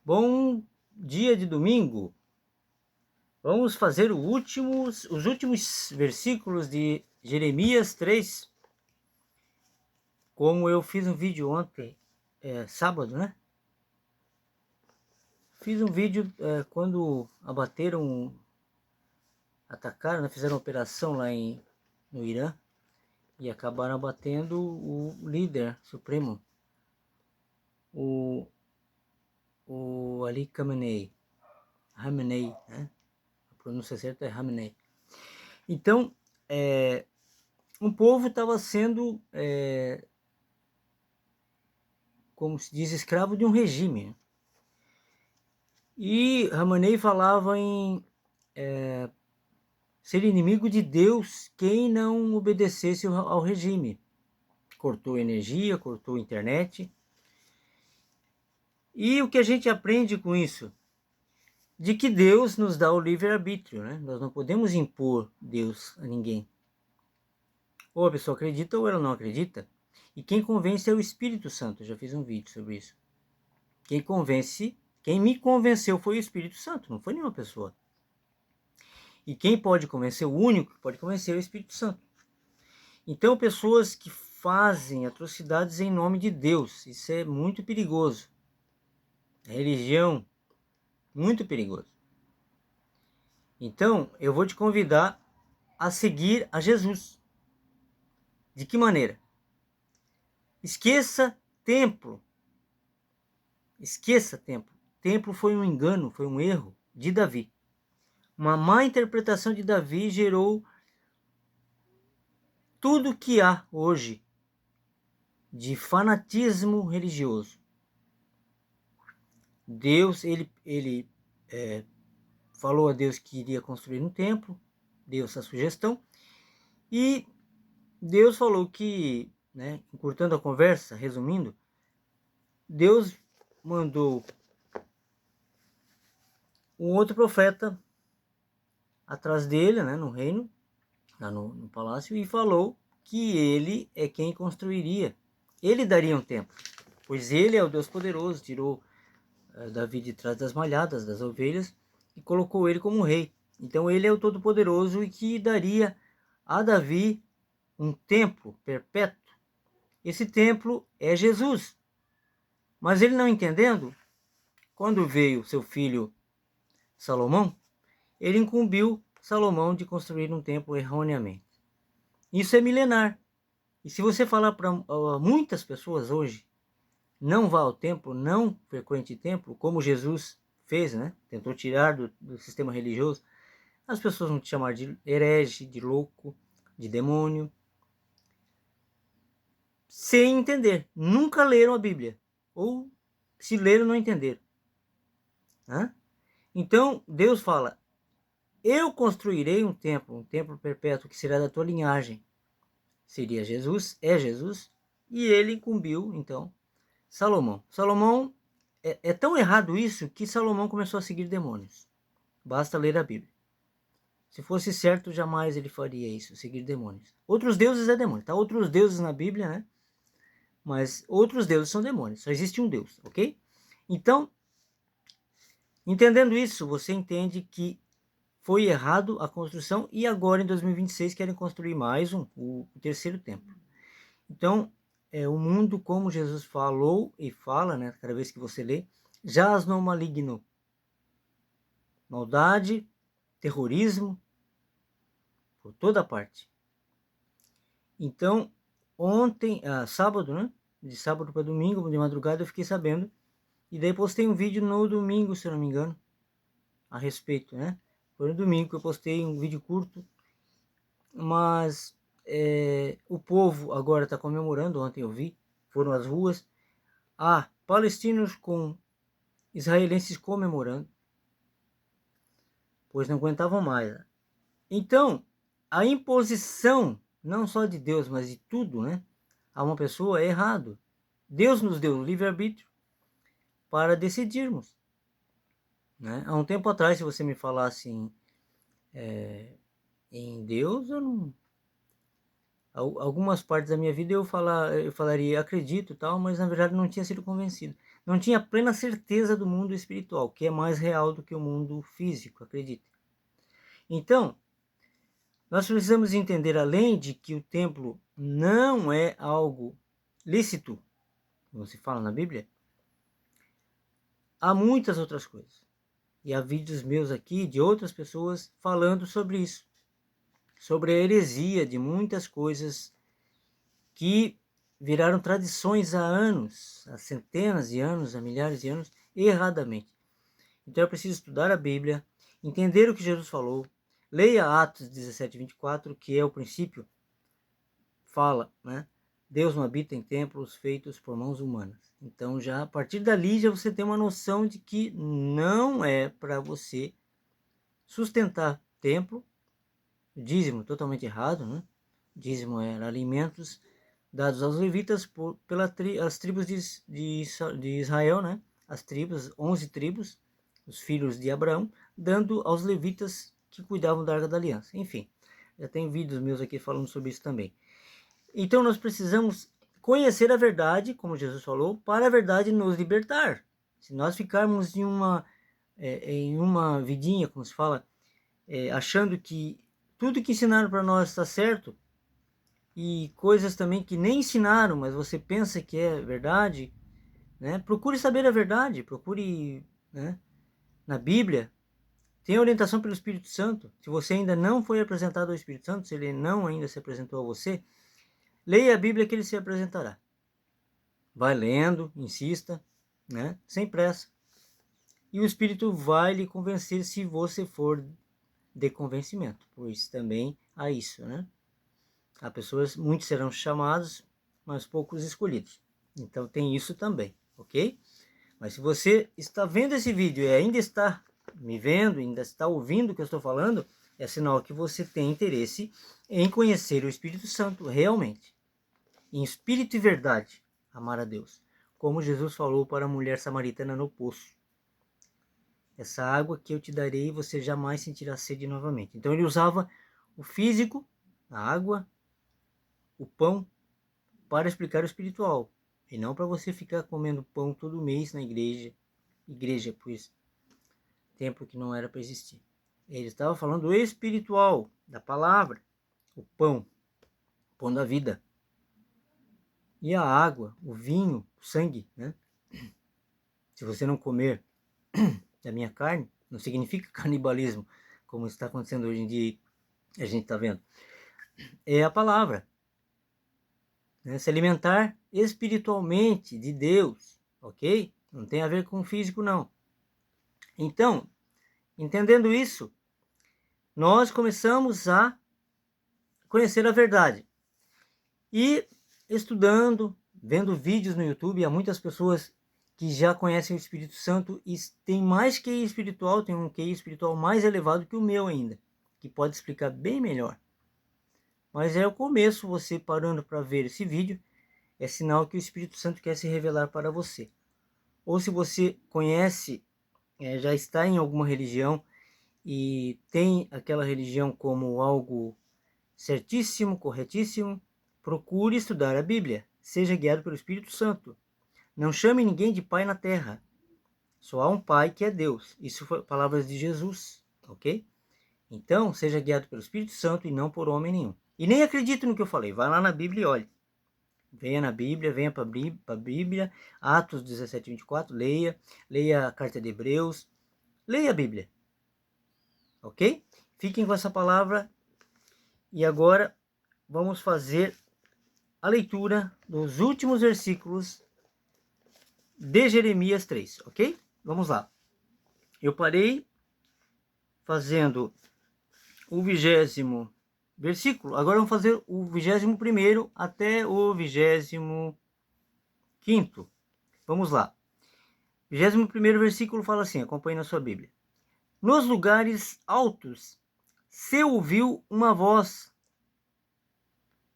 Bom dia de domingo. Vamos fazer os últimos versículos de Jeremias 3. Como eu fiz um vídeo ontem, sábado, né? Fiz um vídeo quando atacaram, né? Fizeram uma operação lá no Irã e acabaram abatendo o líder supremo, o Ali Khamenei, né? A pronúncia certa é Khamenei. Então, um povo estava sendo, como se diz, escravo de um regime. E Khamenei falava em ser inimigo de Deus quem não obedecesse ao regime. Cortou energia, cortou internet. E o que a gente aprende com isso? De que Deus nos dá o livre-arbítrio, né? Nós não podemos impor Deus a ninguém. Ou a pessoa acredita ou ela não acredita. E quem convence é o Espírito Santo. Eu já fiz um vídeo sobre isso. Quem me convenceu foi o Espírito Santo, não foi nenhuma pessoa. E quem pode convencer, o único que pode convencer é o Espírito Santo. Então, pessoas que fazem atrocidades em nome de Deus, isso é muito perigoso. A religião, muito perigoso. Então, eu vou te convidar a seguir a Jesus. De que maneira? Esqueça templo. Esqueça templo. Templo foi um engano, foi um erro de Davi. Uma má interpretação de Davi gerou tudo que há hoje de fanatismo religioso. Deus, ele falou a Deus que iria construir um templo, deu essa sugestão, e Deus falou que, né, encurtando a conversa, resumindo, Deus mandou um outro profeta atrás dele, né, no reino, lá no palácio, e falou que ele é quem construiria. Ele daria um templo, pois ele é o Deus poderoso, tirou Davi de trás das malhadas, das ovelhas, e colocou ele como rei. Então ele é o Todo-Poderoso e que daria a Davi um templo perpétuo. Esse templo é Jesus. Mas ele não entendendo, quando veio seu filho Salomão, ele incumbiu Salomão de construir um templo erroneamente. Isso é milenar. E se você falar para muitas pessoas hoje, não vá ao templo, não frequente templo, como Jesus fez, né? Tentou tirar do sistema religioso, as pessoas vão te chamar de herege, de louco, de demônio, sem entender. Nunca leram a Bíblia, ou se leram, não entenderam. Então, Deus fala, eu construirei um templo perpétuo que será da tua linhagem. Seria Jesus, é Jesus, e ele incumbiu, então, Salomão. Salomão, é tão errado isso que Salomão começou a seguir demônios. Basta ler a Bíblia. Se fosse certo, jamais ele faria isso, seguir demônios. Outros deuses é demônio, tá? Outros deuses na Bíblia, né? Mas outros deuses são demônios, só existe um Deus, ok? Então, entendendo isso, você entende que foi errado a construção e agora em 2026 querem construir mais o terceiro templo. Então, o mundo, como Jesus falou e fala, né, cada vez que você lê, jaz no maligno. Maldade, terrorismo, por toda parte. Então, ontem, sábado, né, de sábado para domingo, de madrugada, eu fiquei sabendo, e daí postei um vídeo no domingo, se eu não me engano, a respeito, né? Foi no domingo que eu postei um vídeo curto, mas o povo agora está comemorando, ontem eu vi, foram às ruas, palestinos com israelenses comemorando, pois não aguentavam mais. Então, a imposição, não só de Deus, mas de tudo, né, a uma pessoa é errado. Deus nos deu o livre-arbítrio para decidirmos. Né? Há um tempo atrás, se você me falasse em Deus, eu não... Algumas partes da minha vida eu falaria acredito tal, mas na verdade não tinha sido convencido. não tinha plena certeza do mundo espiritual, que é mais real do que o mundo físico, acredite. Então, nós precisamos entender, além de que o templo não é algo lícito, como se fala na Bíblia, há muitas outras coisas. E há vídeos meus aqui de outras pessoas falando sobre isso, sobre a heresia de muitas coisas que viraram tradições há anos, há centenas de anos, há milhares de anos, erradamente. Então é preciso estudar a Bíblia, entender o que Jesus falou, leia Atos 17, 24, que é o princípio, fala, né? Deus não habita em templos feitos por mãos humanas. Então já a partir dali já você tem uma noção de que não é para você sustentar templo, dízimo totalmente errado, né? Dízimo era alimentos dados aos levitas pelas tribos de Israel, né? As tribos, 11 tribos, os filhos de Abraão, dando aos levitas que cuidavam da Arca da Aliança. Enfim, já tem vídeos meus aqui falando sobre isso também. Então nós precisamos conhecer a verdade, como Jesus falou, para a verdade nos libertar. Se nós ficarmos em uma vidinha, como se fala, achando que tudo que ensinaram para nós está certo, e coisas também que nem ensinaram, mas você pensa que é verdade, né? Procure saber a verdade, procure, né, na Bíblia. Tem orientação pelo Espírito Santo. Se você ainda não foi apresentado ao Espírito Santo, se ele não ainda se apresentou a você, leia a Bíblia que ele se apresentará. Vai lendo, insista, né, sem pressa. E o Espírito vai lhe convencer se você for de convencimento, pois também há isso, né? Há pessoas, muitos serão chamados, mas poucos escolhidos. Então tem isso também, ok? Mas se você está vendo esse vídeo e ainda está me vendo, ainda está ouvindo o que eu estou falando, é sinal que você tem interesse em conhecer o Espírito Santo realmente. Em espírito e verdade, amar a Deus. Como Jesus falou para a mulher samaritana no poço. Essa água que eu te darei, você jamais sentirá sede novamente. Então ele usava o físico, a água, o pão, para explicar o espiritual. E não para você ficar comendo pão todo mês na igreja, pois templo que não era para existir. Ele estava falando do espiritual, da palavra, o pão da vida. E a água, o vinho, o sangue, né? Se você não comer da minha carne, não significa canibalismo, como está acontecendo hoje em dia, a gente está vendo. É a palavra. Né? Se alimentar espiritualmente de Deus, ok? Não tem a ver com o físico, não. Então, entendendo isso, nós começamos a conhecer a verdade. E estudando, vendo vídeos no YouTube, há muitas pessoas que já conhecem o Espírito Santo e tem mais QI espiritual, tem um QI espiritual mais elevado que o meu ainda, que pode explicar bem melhor. Mas é o começo, você parando para ver esse vídeo, é sinal que o Espírito Santo quer se revelar para você. Ou se você conhece, já está em alguma religião e tem aquela religião como algo certíssimo, corretíssimo, procure estudar a Bíblia. Seja guiado pelo Espírito Santo. Não chame ninguém de pai na terra. Só há um pai que é Deus. Isso foi palavras de Jesus, ok? Então, seja guiado pelo Espírito Santo e não por homem nenhum. E nem acredite no que eu falei. Vai lá na Bíblia e olhe. Venha na Bíblia, venha para a Bíblia, Atos 17, 24, leia a carta de Hebreus, leia a Bíblia, ok? Fiquem com essa palavra e agora vamos fazer a leitura dos últimos versículos de Jeremias 3, ok? Vamos lá. Eu parei fazendo o 20º versículo, agora vamos fazer o 21º até o 25º. Vamos lá. 21º versículo fala assim, acompanhe na sua Bíblia. Nos lugares altos se ouviu uma voz,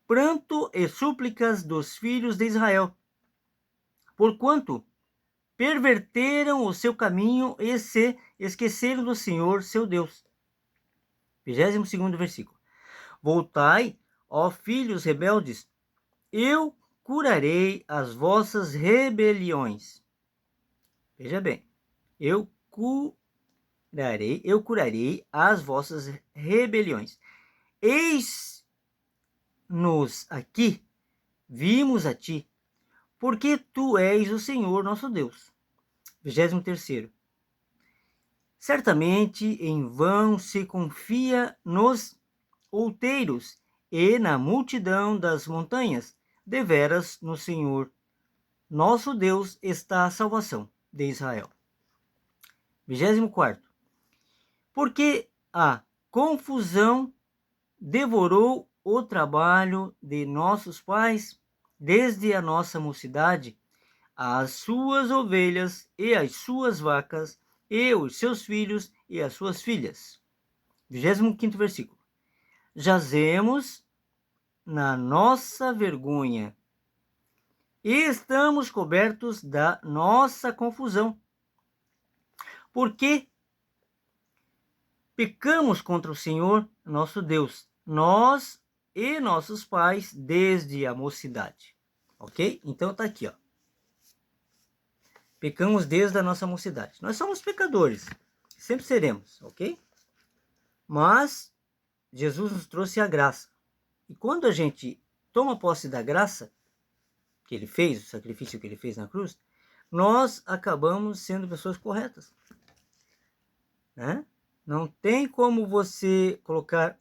pranto e súplicas dos filhos de Israel, porquanto perverteram o seu caminho e se esqueceram do Senhor, seu Deus. 22º versículo. Voltai, ó filhos rebeldes, eu curarei as vossas rebeliões Veja bem, eu curarei as vossas rebeliões. Eis-nos aqui, vimos a ti, porque tu és o Senhor nosso Deus. 23º. Certamente em vão se confia nos outeiros e na multidão das montanhas. Deveras no Senhor nosso Deus está a salvação de Israel. 24º. Porque a confusão devorou o trabalho de nossos pais desde a nossa mocidade, as suas ovelhas e as suas vacas, e os seus filhos e as suas filhas. 25º versículo. Jazemos na nossa vergonha e estamos cobertos da nossa confusão, porque pecamos contra o Senhor nosso Deus, nós e nossos pais desde a mocidade. Ok? Então tá aqui, ó. Pecamos desde a nossa mocidade. Nós somos pecadores, sempre seremos, ok? Mas Jesus nos trouxe a graça. E quando a gente toma posse da graça que ele fez, o sacrifício que ele fez na cruz, nós acabamos sendo pessoas corretas, né? Não tem como você colocar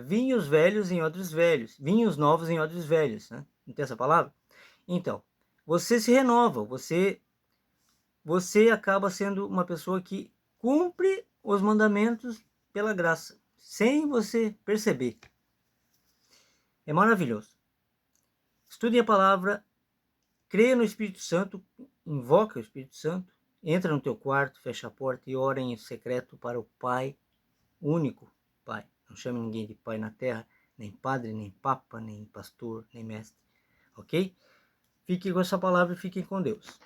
vinhos velhos em odres velhos, vinhos novos em odres velhos, né? Não tem essa palavra? Então, você se renova, você acaba sendo uma pessoa que cumpre os mandamentos pela graça, sem você perceber. É maravilhoso. Estude a palavra, creia no Espírito Santo, invoca o Espírito Santo, entra no teu quarto, fecha a porta e ora em secreto para o Pai, único Pai. Não chame ninguém de Pai na terra, nem padre, nem papa, nem pastor, nem mestre. Ok? Fique com essa palavra e fiquem com Deus.